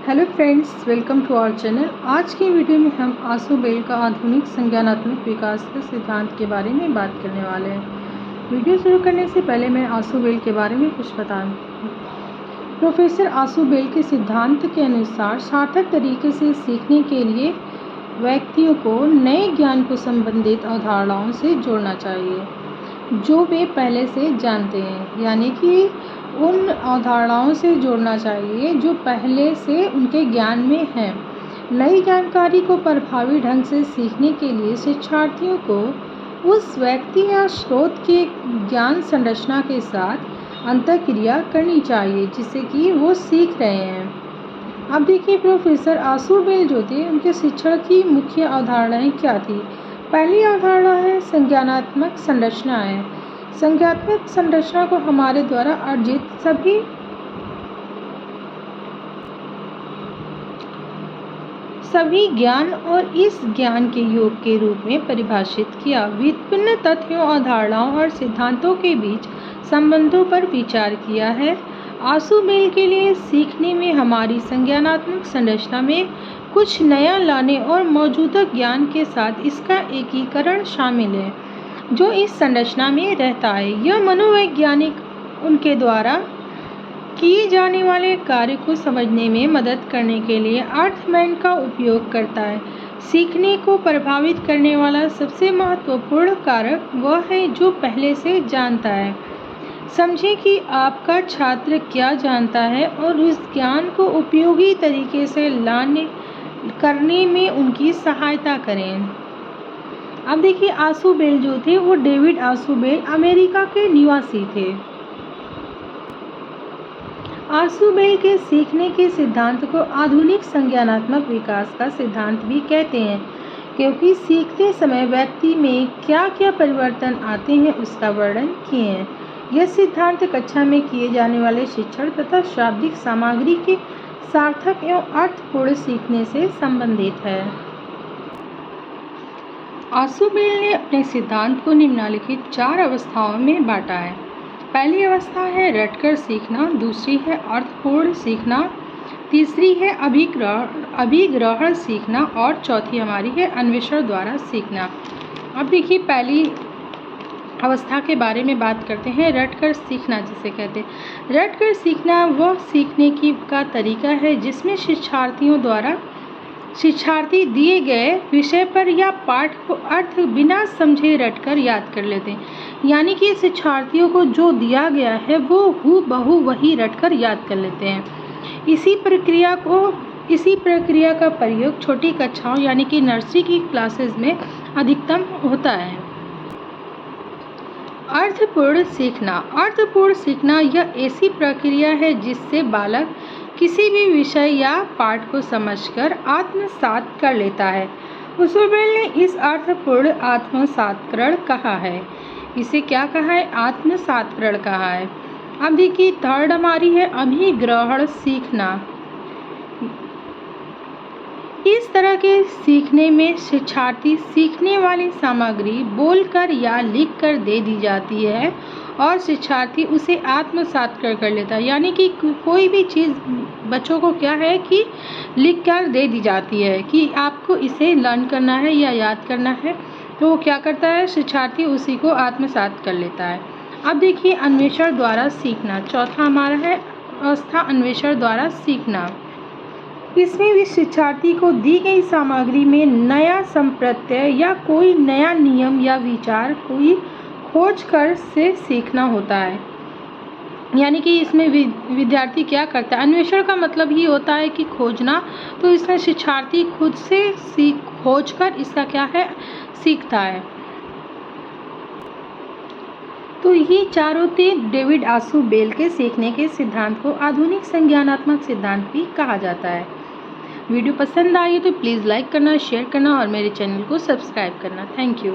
Hello friends, welcome to our channel. आज की video में हम आसु बेल का आधुनिक संज्ञानात्मक विकास के सिद्धांत के बारे में बात करने वाले हैं। वीडियो शुरू करने से पहले मैं आसु बेल के बारे में कुछ बताऊं। प्रोफेसर आसु बेल के सिद्धांत के अनुसार सार्थक तरीके से सीखने के लिए व्यक्तियों को नए ज्ञान को संबंधित अवधारणाओं से जोड़ना चाहिए जो वे पहले से जानते हैं, यानी कि उन अवधारणाओं से जोड़ना चाहिए जो पहले से उनके ज्ञान में है। नई जानकारी को प्रभावी ढंग से सीखने के लिए शिक्षार्थियों को उस व्यक्ति या स्रोत के ज्ञान संरचना के साथ अंतःक्रिया करनी चाहिए जिससे कि वो सीख रहे हैं। अब देखिए, प्रोफेसर आसु बेल जो थे उनके शिक्षण की मुख्य अवधारणाएं क्या थी। पहली अवधारणा है संज्ञानात्मक संरचना है। संज्ञानात्मक संरचना को हमारे द्वारा अर्जित सभी ज्ञान और इस ज्ञान के योग के रूप में परिभाषित किया। विभिन्न तथ्यों, अवधारणाओं और सिद्धांतों के बीच संबंधों पर विचार किया है। आसु बेल के लिए सीखने में हमारी संज्ञानात्मक संरचना में कुछ नया लाने और मौजूदा ज्ञान के साथ इसका एकीकरण शामिल है जो इस संरचना में रहता है। यह मनोवैज्ञानिक उनके द्वारा किए जाने वाले कार्य को समझने में मदद करने के लिए अर्थमैंड का उपयोग करता है। सीखने को प्रभावित करने वाला सबसे महत्वपूर्ण कारक वह है जो पहले से जानता है। समझें कि आपका छात्र क्या जानता है और उस ज्ञान को उपयोगी तरीके से करने में उनकी सहायता करें। अब देखिए, आसु बेल जो थे वो डेविड आसु बेल अमेरिका के निवासी थे। आसु बेल के सीखने के सिद्धांत को आधुनिक संज्ञानात्मक विकास का सिद्धांत भी कहते हैं क्योंकि सीखते समय व्यक्ति में क्या क्या परिवर्तन आते हैं उसका वर्णन किए हैं। यह सिद्धांत कक्षा में किए जाने वाले शिक्षण तथा शाब्दिक सामग्री के सार्थक एवं अर्थपूर्ण सीखने से संबंधित है। आसु बेल ने अपने सिद्धांत को निम्नलिखित 4 अवस्थाओं में बांटा है। पहली अवस्था है रटकर सीखना, दूसरी है अर्थपूर्ण सीखना, तीसरी है अभिग्रहण सीखना और चौथी हमारी है अन्वेषण द्वारा सीखना। अब देखिए, पहली अवस्था के बारे में बात करते हैं। रटकर सीखना जिसे कहते हैं। रटकर सीखना वह सीखने का तरीका है जिसमें शिक्षार्थी दिए गए विषय पर या पाठ को अर्थ बिना समझे रटकर याद कर लेते हैं, यानी कि शिक्षार्थियों को जो दिया गया है वो हूबहू वही रटकर याद कर लेते हैं। इसी प्रक्रिया का प्रयोग छोटी कक्षाओं यानी कि नर्सरी की क्लासेस में अधिकतम होता है। अर्थपूर्ण सीखना यह ऐसी प्रक्रिया है जिससे बालक किसी भी विषय या पाठ को समझकर आत्मसात कर लेता है। आसु बेल ने इस अर्थपूर्ण आत्मसात्करण कहा है। इसे क्या कहा है? आत्मसात्करण कहा है। अब देखिए, थर्ड हमारी है अभिग्रहण सीखना। इस तरह के सीखने में शिक्षार्थी सीखने वाली सामग्री बोलकर या लिखकर दे दी जाती है और शिक्षार्थी उसे आत्मसात कर लेता है, यानी कि कोई भी चीज़ बच्चों को क्या है कि लिख कर दे दी जाती है कि आपको इसे लर्न करना है या याद करना है, तो वो क्या करता है, शिक्षार्थी उसी को आत्मसात कर लेता है। अब देखिए, अन्वेषण द्वारा सीखना चौथा हमारा है अवस्था, अन्वेषण द्वारा सीखना। इसमें भी शिक्षार्थी को दी गई सामग्री में नया संप्रत्यय या कोई नया नियम या विचार कोई खोज कर से सीखना होता है, यानी कि इसमें विद्यार्थी क्या करता है, अन्वेषण का मतलब ही होता है कि खोजना, तो इसमें शिक्षार्थी खुद से खोज कर इसका क्या है, सीखता है। तो ये चारों थे डेविड आसु बेल के सीखने के सिद्धांत को आधुनिक संज्ञानात्मक सिद्धांत भी कहा जाता है। वीडियो पसंद आई तो प्लीज़ लाइक करना, शेयर करना और मेरे चैनल को सब्सक्राइब करना। Thank you.